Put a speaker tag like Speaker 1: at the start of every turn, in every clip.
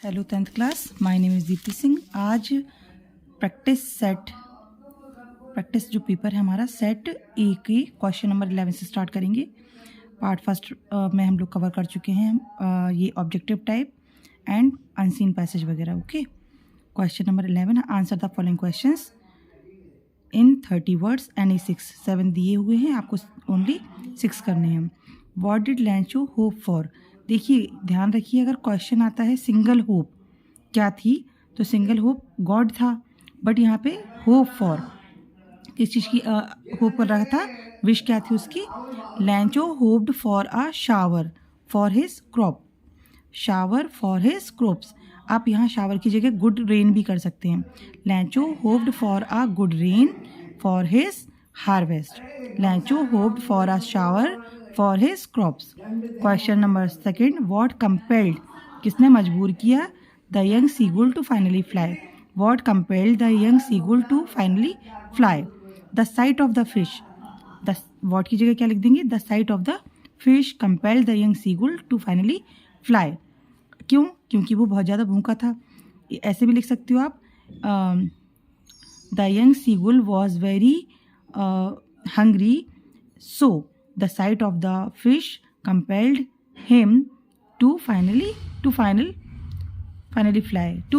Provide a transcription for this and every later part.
Speaker 1: Hello 10th class, my name is Deepti Singh. आज practice जो paper है हमारा सेट ए के क्वेश्चन नंबर 11 से स्टार्ट करेंगे। पार्ट फर्स्ट में हम लोग कवर कर चुके हैं ये objective type and unseen passage वगैरह। Okay, question number 11, answer the following questions in 30 words any 7 दिए हुए हैं, आपको ओनली 6 करने हैं। What did Lencho hope for? देखिए ध्यान रखिए, अगर क्वेश्चन आता है सिंगल होप क्या थी, तो सिंगल होप गॉड था, बट यहाँ पे होप फॉर किस चीज़ की होप कर रहा था, विश क्या थी उसकी? लैंचो hoped for a shower for his crop, shower for his crops. आप यहाँ शावर की जगह गुड रेन भी कर सकते हैं। Lencho hoped for a good rain for his harvest, Lencho hoped for a shower for his crops. Question number 2, what compelled, किसने मजबूर किया the young seagull to finally fly? What compelled the young seagull to finally fly? The sight of the fish, the what की जगह क्या लिख देंगे? The sight of the fish compelled the young seagull to finally fly. क्यों? क्योंकि वो बहुत ज़्यादा भूखा था। ऐसे भी लिख सकते हो आप, the young seagull was very hungry so the sight of the fish compelled him to finally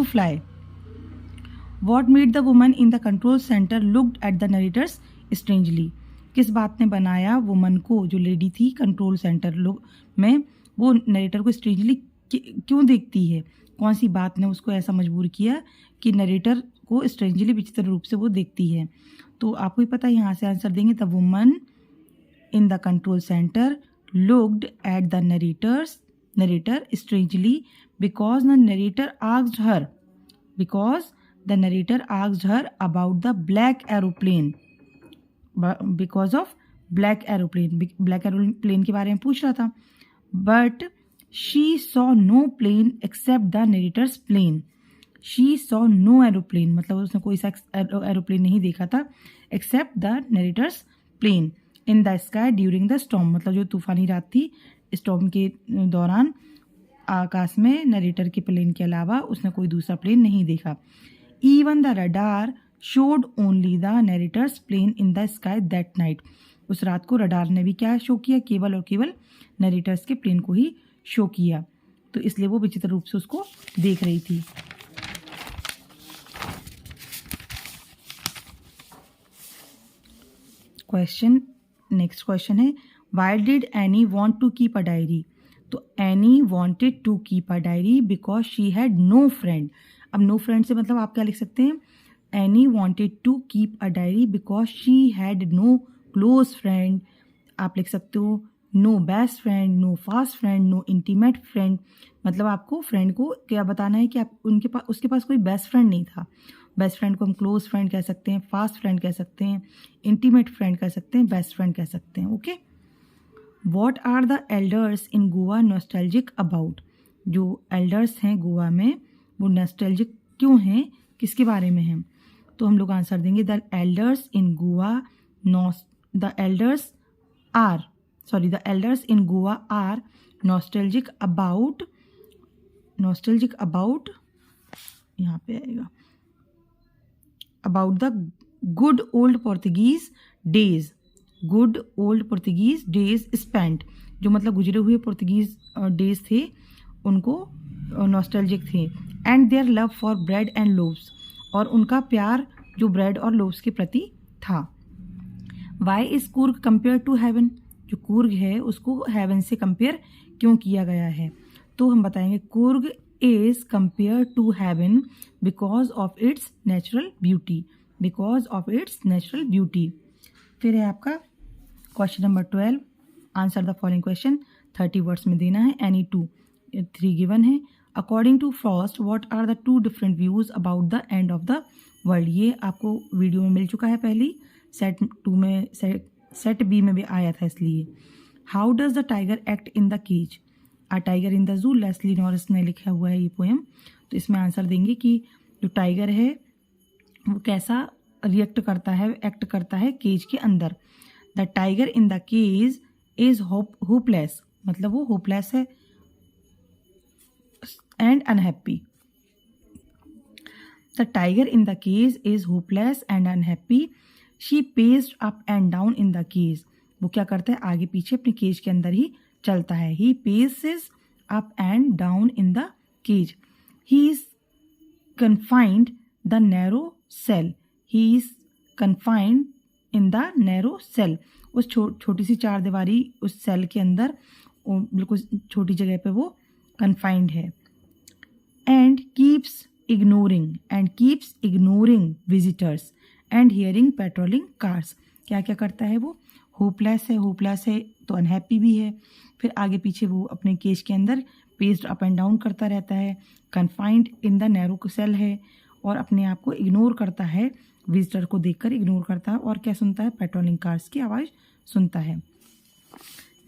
Speaker 1: fly. What made the woman in the control centre looked at the narrators strangely? किस बात ने बनाया वुमन को, जो lady थी control centre में, वो narrator को स्ट्रेंजली क्यों देखती है? कौन सी बात ने उसको ऐसा मजबूर किया कि नरेटर को स्ट्रेंजली विचित्र रूप से वो देखती है? तो आपको ही पता है, यहाँ से आंसर देंगे। The woman in the control centre looked at the narrator strangely because the narrator asked her about the black aeroplane, because of black aeroplane के बारे में पूछ रहा था। But she saw no plane except the narrator's plane, she saw no aeroplane, मतलब उसने कोई सा एरोप्लेन नहीं देखा था except the narrator's plane in the sky during the storm, मतलब जो तूफानी रात थी, स्टॉर्म के दौरान आकाश में नरेटर के प्लेन के अलावा उसने कोई दूसरा प्लेन नहीं देखा। Even the radar showed only the narrator's plane in the sky that night, उस रात को रडार ने भी क्या शो किया? केवल और केवल नरेटर्स के प्लेन को ही शो किया, तो इसलिए वो विचित्र रूप से उसको देख रही थी। नेक्स्ट क्वेश्चन है, why did Anne want to keep a diary? तो Anne wanted to keep a diary because she had no friend. अब नो फ्रेंड से मतलब आप क्या लिख सकते हैं? Anne wanted to keep a diary because she had no close friend. आप लिख सकते हो no best friend, no fast friend, no intimate friend. मतलब आपको फ्रेंड को क्या बताना है कि आप उसके पास कोई बेस्ट फ्रेंड नहीं था। बेस्ट फ्रेंड को हम क्लोज फ्रेंड कह सकते हैं, फास्ट फ्रेंड कह सकते हैं, इंटीमेट फ्रेंड कह सकते हैं, बेस्ट फ्रेंड कह सकते हैं। Okay, what are the elders in Goa nostalgic about? जो एल्डर्स हैं गोवा में वो नॉस्टैल्जिक क्यों हैं, किसके बारे में हैं? तो हम लोग आंसर देंगे the elders in Goa are nostalgic about यहाँ पे आएगा, about the good old Portuguese days spent, जो मतलब गुजरे हुए पोर्तुगीज डेज थे उनको नॉस्टैल्जिक थे। And their love for bread and loaves, और उनका प्यार जो ब्रेड और लोव्स के प्रति था। Why is Coorg compare to heaven? जो कूर्ग है उसको हेवन से कंपेयर क्यों किया गया है? तो हम बताएंगे Coorg is compare to heaven because of its natural beauty. फिर है आपका question number 12, answer the following question, 30 words में देना है। एनी 3 गिवन है। According to Frost what are the 2 different views about the end of the world? ये आपको video में मिल चुका है पहली, सेट बी में भी आया था इसलिए। How does the tiger act in the cage? A tiger in the zoo, Leslie Norris ने लिखा हुआ है ये पोएम। तो इसमें आंसर देंगे कि जो टाइगर है वो कैसा एक्ट करता है केज के अंदर। The tiger in the cage is hopeless, मतलब वो होपलेस है and unhappy. The tiger in the cage is hopeless and unhappy, she paced up and down in the cage. वो क्या करता है, आगे पीछे अपने केज के अंदर ही चलता है। He paces up and down in the cage, he is confined the narrow cell, he is confined in the narrow cell। उस छोटी सी चार दीवारी उस सेल के अंदर बिल्कुल छोटी जगह पे वो confined है। and keeps ignoring visitors and hearing patrolling cars। क्या क्या करता है वो, होपलेस है तो अनहैप्पी भी है, फिर आगे पीछे वो अपने केज के अंदर पेस्ड अप एंड डाउन करता रहता है, confined in the narrow cell है, और अपने आप को इग्नोर करता है, विजिटर को देखकर इग्नोर करता है, और क्या सुनता है, पेट्रोलिंग कार्स की आवाज़ सुनता है।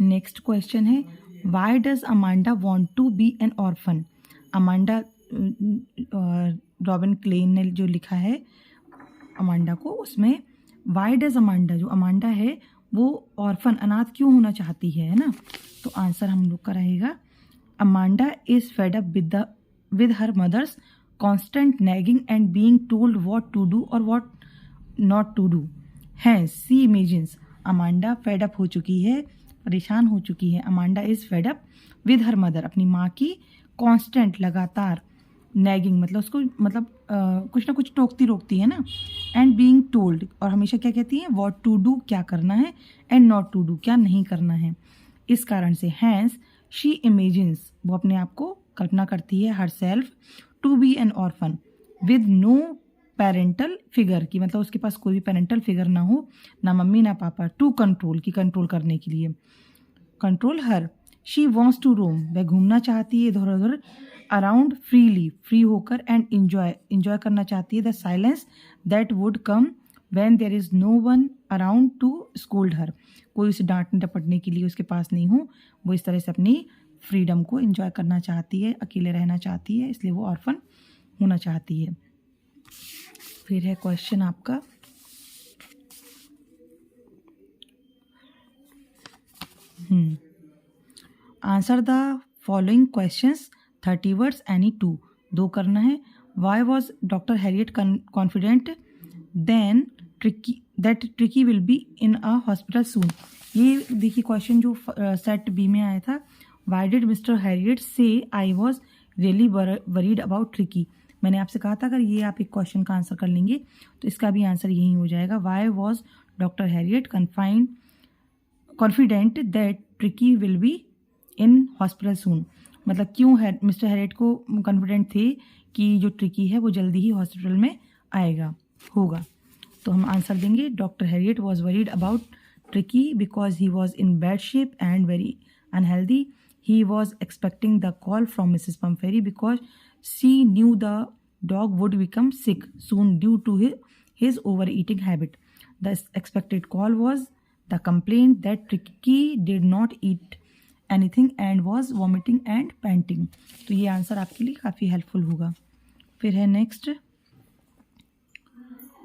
Speaker 1: नेक्स्ट क्वेश्चन है, why does Amanda want to be an orphan. Amanda, Robin Klein ने जो लिखा है अमांडा को, उसमें वाई डज अमांडा, जो अमांडा है वो ऑर्फन अनाथ क्यों होना चाहती है ना। तो आंसर हम लोग का रहेगा, Amanda is fed up with her mother's constant nagging and being told what to do और what not to do. Hence she imagines, Amanda fed up हो चुकी है, परेशान हो चुकी है। Amanda is fed up with her mother, अपनी माँ की कॉन्स्टेंट लगातार, नैगिंग मतलब उसको कुछ ना कुछ रोकती है ना, एंड बीइंग टोल्ड, और हमेशा क्या कहती है, व्हाट टू डू क्या करना है, एंड नॉट टू डू क्या नहीं करना है। इस कारण से हैंस शी इमेजिन्स, वो अपने आप को कल्पना करती है, herself to be an orphan with no parental figure, की मतलब उसके पास कोई भी पेरेंटल फिगर ना हो, ना मम्मी ना पापा, टू कंट्रोल की कंट्रोल करने के लिए, control her. She wants to roam, वह घूमना चाहती है इधर उधर, अराउंड फ्रीली, फ्री होकर, एंड इंजॉय करना चाहती है the silence that would come when there is no one around to scold her, कोई उसे डांटने डपटने के लिए उसके पास नहीं हो, वो इस तरह से अपनी फ्रीडम को इंजॉय करना चाहती है, अकेले रहना चाहती है, इसलिए वो ऑर्फन होना चाहती है। फिर है क्वेश्चन आपका, answer the following questions 30 words any two, दो करना है। Why was doctor Herriot confident then Tricki will be in a hospital soon. ये देखिए क्वेश्चन जो सेट बी में आया था, वाई डिड मिस्टर हैरियट से I was really worried about tricky. मैंने आपसे कहा था अगर ये आप एक क्वेश्चन का आंसर कर लेंगे तो इसका भी आंसर यही हो जाएगा, why was doctor Herriot confident that Tricki will be in hospital soon, मतलब क्यों है मिस्टर हैरियट को कॉन्फिडेंट थे कि जो ट्रिकी है वो जल्दी ही हॉस्पिटल में होगा। तो हम आंसर देंगे, doctor Herriot was worried about Tricki because he was in bad shape and very unhealthy. He was expecting the call from Mrs Pumphrey because she knew the dog would become sick soon due to his overeating habit. The expected call was the complaint that Tricky did not eat anything and was vomiting and panting. तो ये answer आपके लिए काफ़ी helpful होगा। फिर है next,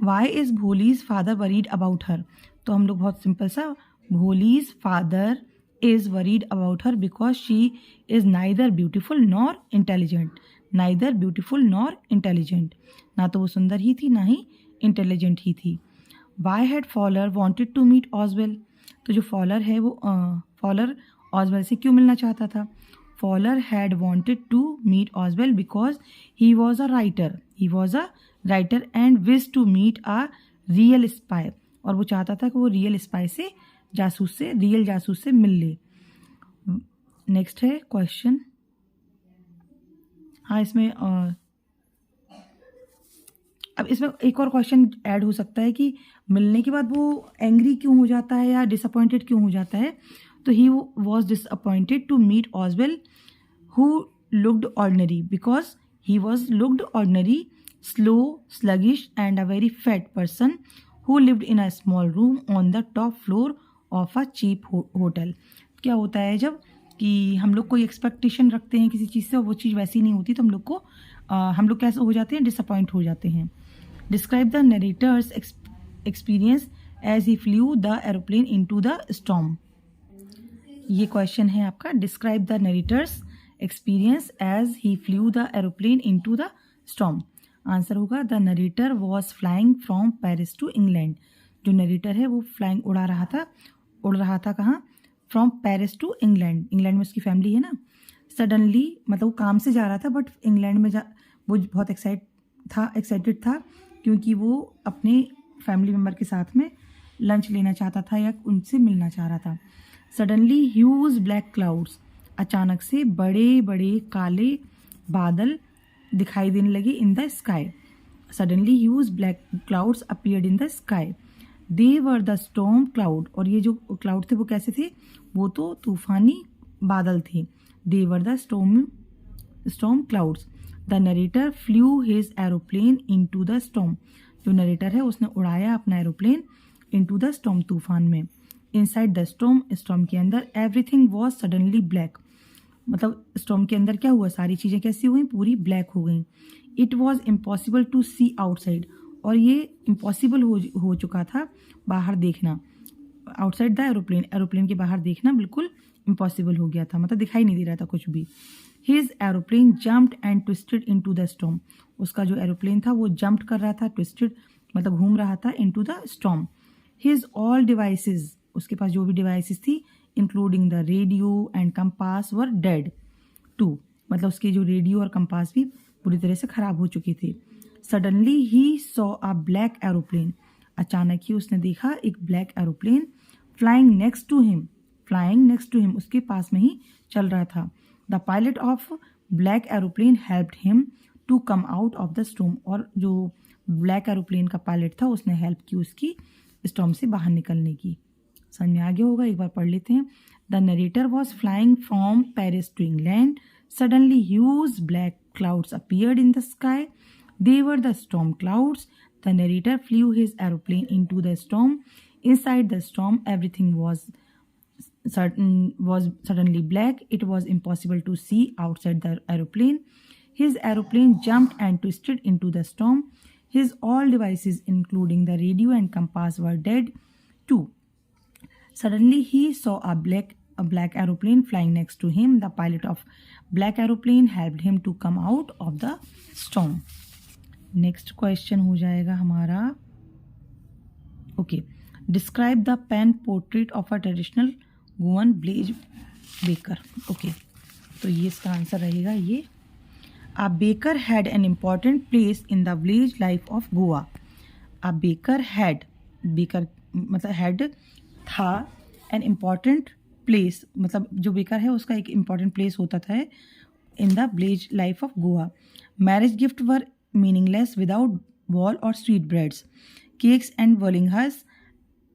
Speaker 1: why is Bholi's father worried about her. तो हम लोग बहुत सिंपल सा, Bholi's father is worried about her because she is neither beautiful nor intelligent. Neither beautiful nor intelligent, ना तो वो सुंदर ही थी ना ही इंटेलिजेंट ही थी। Why had Fowler wanted to meet Ausable. तो जो फॉलर है वो फॉलर ऑजवेल से क्यों मिलना चाहता था। Fowler had wanted to meet Ausable because he was a writer and wish to meet a real spy. और वो चाहता था कि वो रियल स्पाई से, रियल जासूस से मिल ले। नेक्स्ट है क्वेश्चन, हाँ इसमें अब इसमें एक और क्वेश्चन ऐड हो सकता है कि मिलने के बाद वो एंग्री क्यों हो जाता है या डिसअपॉइंटेड क्यों हो जाता है। तो he was disappointed to meet Ausable who looked ordinary because he was looked ordinary, slow, sluggish and a very fat person who lived in a small room on the top floor of a cheap hotel. क्या होता है जब कि हम लोग कोई expectation रखते हैं किसी चीज़ से और वो चीज़ वैसी नहीं होती तो हम लोग कैसे हो जाते हैं, डिसअपॉइंट हो जाते हैं। Describe the narrator's experience as he flew the aeroplane into the storm. ये क्वेश्चन है आपका, describe the narrator's experience as he flew the aeroplane into the storm. Answer होगा the narrator was flying from Paris to England. जो narrator है वो flying उड़ रहा था कहाँ? From Paris to England. England में उसकी फैमिली है ना। सडनली मतलब वो काम से जा रहा था, बट इंग्लैंड में वो बहुत एक्साइटेड था क्योंकि वो अपने फैमिली मेम्बर के साथ में लंच लेना चाहता था या उनसे मिलना चाह रहा था। सडनली ह्यूज ब्लैक क्लाउड्स, अचानक से बड़े बड़े काले बादल दिखाई देने लगे इन the sky. Suddenly huge black clouds appeared in the sky. They were the storm cloud, और ये जो क्लाउड थे वो कैसे थे? वो तो तूफानी बादल थे। They were the storm clouds. The narrator flew his aeroplane into the storm. जो नरेटर है उसने उड़ाया अपना aeroplane into the storm, तूफान में। इनसाइड द स्टॉर्म के अंदर एवरीथिंग वॉज सडनली ब्लैक। मतलब स्टॉर्म के अंदर क्या हुआ? सारी चीज़ें कैसी हो गई? पूरी ब्लैक हो गई। It was impossible to see outside, और ये इम्पॉसिबल हो चुका था बाहर देखना। आउटसाइड द एरोप्लेन के बाहर देखना बिल्कुल इम्पॉसिबल हो गया था, मतलब दिखाई नहीं दे रहा था कुछ भी। His aeroplane jumped and twisted into the storm. उसका जो एरोप्लेन था वो जंप्ड कर रहा था, ट्विस्टेड मतलब घूम रहा था, into the storm. His all devices, उसके पास जो भी डिवाइसेस थी including the radio and compass were dead too. मतलब उसके जो रेडियो और कंपास भी पूरी तरह से खराब हो चुके थे। Suddenly he saw a black aeroplane. अचानक ही उसने देखा एक black aeroplane flying next to him, उसके पास में ही चल रहा था। The pilot of black aeroplane helped him to come out of the storm. और जो ब्लैक एरोप्लेन का पायलट था उसने हेल्प की उसकी स्टॉर्म से बाहर निकलने की। समझ में आ गया होगा, एक बार पढ़ लेते हैं। The narrator was flying from Paris to England. Suddenly huge black clouds appeared in the sky. They were the storm clouds. The narrator flew his aeroplane into the storm. Inside the storm, everything was suddenly black. It was impossible to see outside the aeroplane. His aeroplane jumped and twisted into the storm. His all devices, including the radio and compass, were dead too. Suddenly, he saw a black aeroplane flying next to him. The pilot of black aeroplane helped him to come out of the storm. Next question हो जाएगा हमारा, okay, describe the pen portrait of a traditional Goan village baker. Okay, तो ये इसका answer रहेगा ये। A baker had an important place in the village life of Goa. A baker मतलब had था, एन इम्पॉर्टेंट प्लेस मतलब जो बेकर है उसका एक इम्पॉर्टेंट प्लेस होता था इन the village life of Goa. Marriage gift were meaningless without wall or street breads, cakes and bolinghas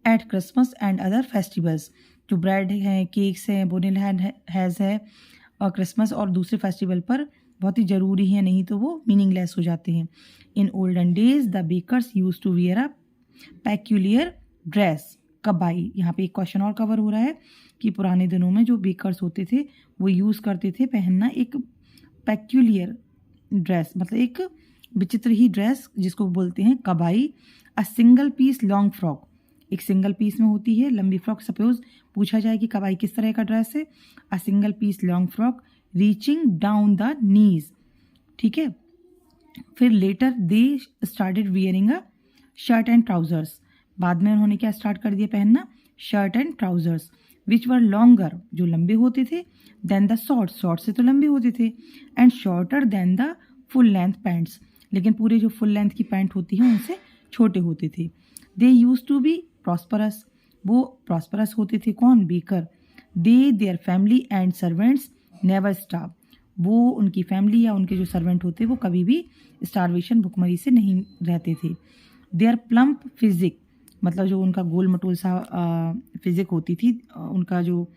Speaker 1: at Christmas and other festivals। जो ब्रेड है, केक्स हैं, बोलिंघास है और क्रिसमस और दूसरे फेस्टिवल पर बहुत ही ज़रूरी है, नहीं तो वो मीनिंगलेस हो जाते हैं। In olden days the bakers use to wear a peculiar dress, kabai. यहाँ पे एक क्वेश्चन और कवर हो रहा है कि पुराने दिनों में जो बेकर्स होते थे वो यूज़ करते थे पहनना एक पेक्यूलियर ड्रेस, मतलब एक विचित्र ही ड्रेस जिसको बोलते हैं kabai. A single piece long frock, एक सिंगल पीस में होती है लंबी फ्रॉक। सपोज पूछा जाए कि कबाई किस तरह का ड्रेस है, a single piece long frock reaching down the knees, ठीक है। फिर later they started wearing a shirt and trousers, बाद में उन्होंने क्या स्टार्ट कर दिया पहनना, shirt and trousers, which were longer, जो लंबे होते थे, देन द शॉर्ट से तो लंबे होते थे, and shorter than the full length pants, लेकिन पूरे जो फुल लेंथ की पैंट होती है उनसे छोटे होते थे। दे यूज टू बी प्रॉस्परस, वो प्रॉस्परस होते थे, कौन, baker. They their family and servants never starve, वो उनकी फैमिली या उनके जो सर्वेंट होते वो कभी भी स्टारवेशन भुखमरी से नहीं रहते थे। देयर प्लम्प फिजिक, मतलब जो उनका गोल मटोल सा फिजिक होती थी, उनका जो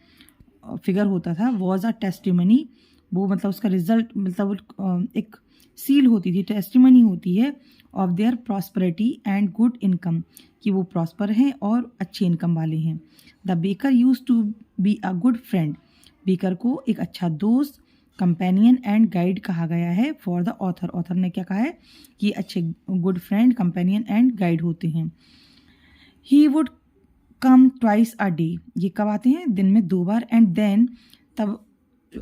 Speaker 1: फिगर होता था, वॉज अ टेस्टिमनी, वो मतलब उसका रिजल्ट मतलब एक सील होती थी, टेस्टिमनी होती है of their prosperity and good income, कि वो प्रॉस्पर हैं और अच्छी इनकम वाले हैं। The baker use to be a good friend, baker को एक अच्छा दोस्त, कंपेनियन एंड गाइड कहा गया है फॉर द ऑथर, ऑथर ने क्या कहा है कि अच्छे good friend, companion and guide होते हैं। He would come twice a day, ये कब आते हैं, दिन में 2 बार, एंड देन तब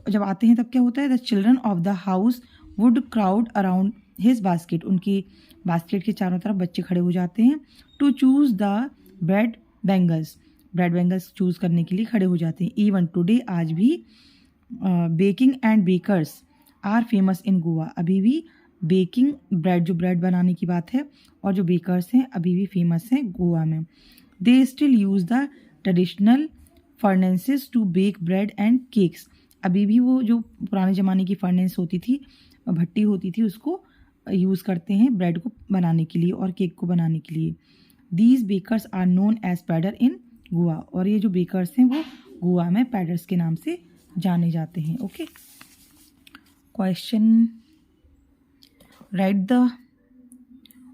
Speaker 1: जब आते हैं तब क्या होता है, the children of the house would crowd around his basket, उनके बास्केट के चारों तरफ बच्चे खड़े हो जाते हैं। To choose the bread bangles, bread bangles choose करने के लिए खड़े हो जाते हैं। इवन टुडे, आज भी, baking and bakers are famous in Goa, अभी भी बेकिंग ब्रेड, जो ब्रेड बनाने की बात है, और जो बेकर्स हैं अभी भी फेमस हैं गोवा में। They still use the traditional furnaces to bake bread and cakes, अभी भी वो जो पुराने ज़माने की फर्नेस होती थी, भट्टी होती थी, उसको यूज़ करते हैं ब्रेड को बनाने के लिए और केक को बनाने के लिए। These bakers are known as pader in Goa, और ये जो बेकर्स हैं वो गोवा में पैडर्स के नाम से जाने जाते हैं। Okay, question, right the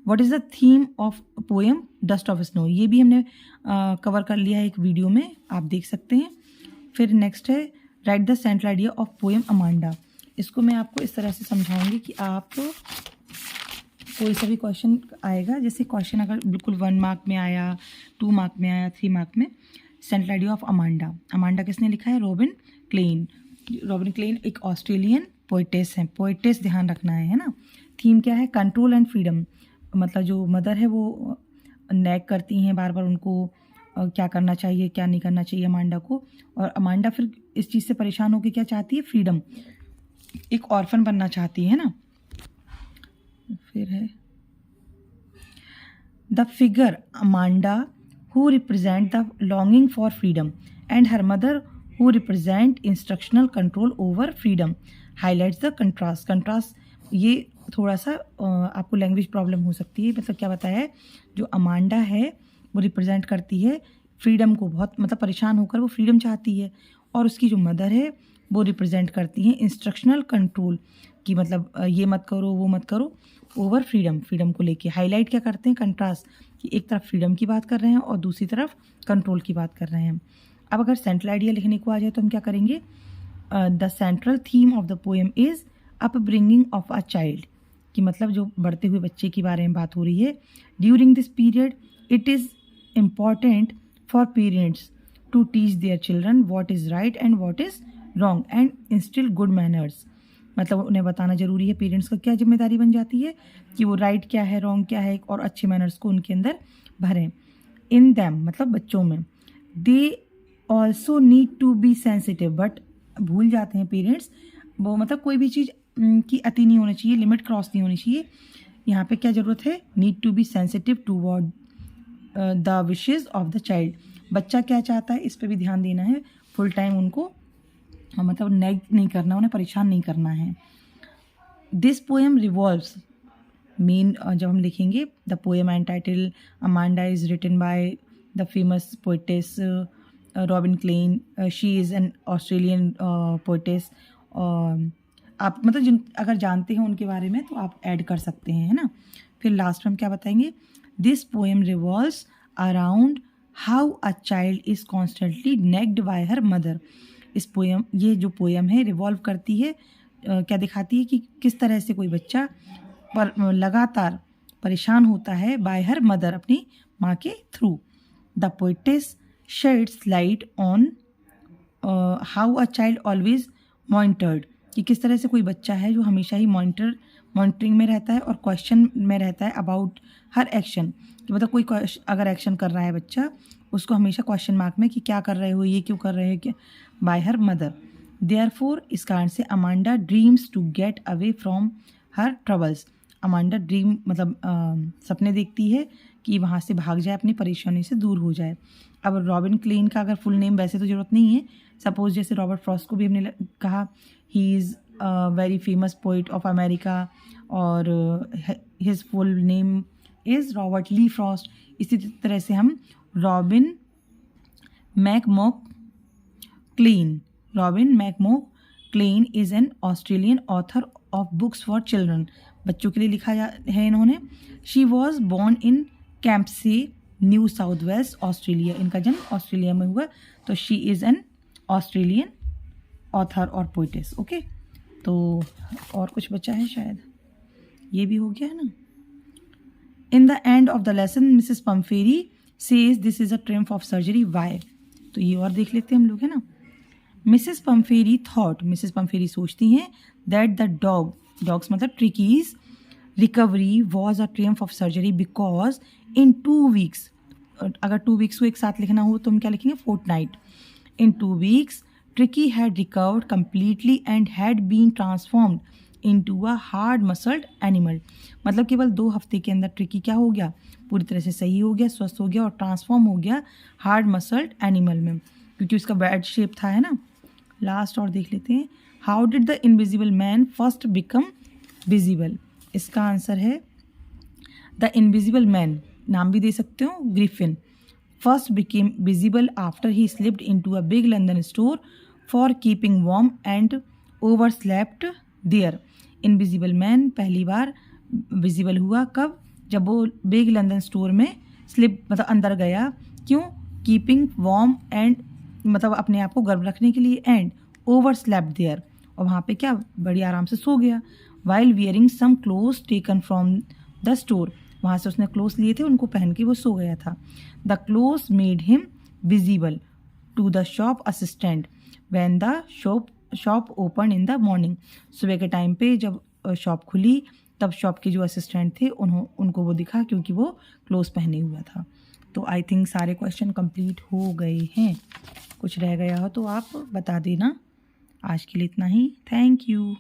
Speaker 1: what is the theme of poem dust of snow, ये भी हमने कवर कर लिया है एक वीडियो में, आप देख सकते हैं। फिर नेक्स्ट है right the central idea of poem Amanda, इसको मैं आपको इस तरह से समझाऊंगी कि आप कोई सा भी क्वेश्चन आएगा, जैसे क्वेश्चन अगर बिल्कुल 1 मार्क में आया, 2 मार्क में आया, 3 मार्क में, central idea of Amanda, Amanda किसने लिखा है? Robin Klein. रॉबिन क्लेन एक ऑस्ट्रेलियन पोइटेस हैं, पोइटेस ध्यान रखना है ना। थीम क्या है? कंट्रोल एंड फ्रीडम, मतलब जो मदर है वो नैग करती हैं बार बार उनको क्या करना चाहिए क्या नहीं करना चाहिए अमांडा को, और अमांडा फिर इस चीज़ से परेशान होकर क्या चाहती है? फ्रीडम, एक ऑर्फन बनना चाहती है ना। फिर है the figure Amanda who represent the longing for freedom and her mother who represent instructional control over freedom, highlights the contrast. Contrast ये थोड़ा सा आपको लैंग्वेज प्रॉब्लम हो सकती है, मतलब क्या बताया है, जो अमांडा है वो रिप्रेजेंट करती है फ्रीडम को, बहुत मतलब परेशान होकर वो फ्रीडम चाहती है, और उसकी जो मदर है वो रिप्रेजेंट करती हैं इंस्ट्रक्शनल कंट्रोल की, मतलब ये मत करो वो मत करो, ओवर फ्रीडम, फ्रीडम को लेके हाईलाइट क्या करते हैं? कंट्रास्ट, कि एक तरफ फ्रीडम की बात कर रहे हैं और दूसरी तरफ कंट्रोल की बात कर रहे हैं। अब अगर सेंट्रल आइडिया लिखने को आ जाए तो हम क्या करेंगे? The central theme of the poem is upbringing of a child, कि मतलब जो बढ़ते हुए बच्चे के बारे में बात हो रही है। During this period it is important for parents to teach their children what is right and what is wrong and instil good manners, मतलब उन्हें बताना जरूरी है। पेरेंट्स का क्या जिम्मेदारी बन जाती है कि वो राइट क्या है, रॉन्ग क्या है, और अच्छे मैनर्स को उनके अंदर भरें। इन दैम मतलब बच्चों में। They also need to be sensitive, but भूल जाते हैं पेरेंट्स वो, मतलब कोई भी चीज़ की अति नहीं होनी चाहिए, लिमिट क्रॉस नहीं होनी चाहिए। यहाँ पे क्या ज़रूरत है? Need to be sensitive toward the wishes of the child, बच्चा क्या चाहता है इस पर भी ध्यान देना है, फुल टाइम उनको मतलब नेग नहीं करना, उन्हें परेशान नहीं करना है। दिस पोएम रिवॉल्व्स मेन, जब हम लिखेंगे the poem and title Amanda is written by the famous poetess Robin Klein, she is an Australian poetess. आप मतलब जिन अगर जानते हैं उनके बारे में तो आप ऐड कर सकते हैं, है ना। फिर लास्ट में हम क्या बताएंगे? This poem revolves around how a child is constantly nagged by her mother. इस पोएम, ये जो पोएम है रिवॉल्व करती है, क्या दिखाती है कि किस तरह से कोई बच्चा पर लगातार परेशान होता है बाय हर मदर, अपनी माँ के through. The poetess shades light on how a child always monitored, कि किस तरह से कोई बच्चा है जो हमेशा ही मॉनिटरिंग में रहता है और क्वेश्चन में रहता है अबाउट हर एक्शन, कि मतलब कोई अगर एक्शन कर रहा है बच्चा, उसको हमेशा क्वेश्चन मार्क में कि क्या कर रहे हो, ये क्यों कर रहे हो, क्या, बाय हर मदर। देयरफॉर इस कारण से Amanda dreams to get away from her troubles, Amanda dream मतलब सपने देखती है कि वहाँ से भाग जाए, अपनी परेशानी से दूर हो जाए। अब रॉबिन क्लेन का अगर फुल नेम वैसे तो ज़रूरत नहीं है, सपोज जैसे रॉबर्ट फ्रॉस्ट को भी हमने कहा he is very famous poet of America, और his full name is Robert Lee Frost. इसी तरह से हम Robin McMock Klein, Robin McMock Klein is an Australian author of books for children, बच्चों के लिए लिखा है इन्होंने। She was born in Kempsey, New South वेस्ट, ऑस्ट्रेलिया, इनका जन्म ऑस्ट्रेलिया में हुआ, तो she is an Australian author और पोइटेस। ओके, तो और कुछ बचा है शायद, ये भी हो गया है ना। In the end of the lesson Mrs Pumphrey says this is a triumph of surgery, why, तो ये और देख लेते हैं हम लोग, है ना। मिसेस पम्फेरी थॉट, मिसेस पम्फेरी सोचती हैं दैट द डॉग डॉग्स मतलब ट्रिकीज recovery was a Triumph of surgery because in 2 weeks, अगर 2 weeks को एक साथ लिखना हो तो हम क्या लिखेंगे, fortnight. In 2 weeks Tricky had recovered completely and had been transformed into a hard muscled animal. मतलब केवल 2 हफ्ते के अंदर ट्रिकी क्या हो गया, पूरी तरह से सही हो गया, स्वस्थ हो गया और ट्रांसफॉर्म हो गया हार्ड मसल्ड एनिमल में, क्योंकि उसका बैड शेप था, है ना. लास्ट और देख लेते हैं. How did the invisible man first become visible. इसका आंसर है द इनविजिबल मैन, नाम भी दे सकते हो Griffin, first became visible after he slipped into a big London store for keeping warm and overslept there. Invisible man पहली बार विजिबल हुआ कब, जब वो बिग लंदन स्टोर में स्लिप मतलब अंदर गया. क्यों, कीपिंग वार्म एंड मतलब अपने आप को गर्म रखने के लिए, एंड ओवर स्लेप्ट देयर और वहाँ पे क्या बड़ी आराम से सो गया. While wearing some cloth taken from the store, वहाँ से उसने क्लोथ लिए थे, उनको पहन के वो सो गया था. The cloth made him visible to the shop assistant when the shop open in the morning. सुबह के टाइम पे जब शॉप खुली तब शॉप के जो असिस्टेंट थे उनको वो दिखा, क्योंकि वो क्लोथ पहने हुआ था. तो आई थिंक सारे क्वेश्चन कंप्लीट हो गए हैं. कुछ रह गया हो तो आप बता देना. आज के लिए इतना ही. Thank you.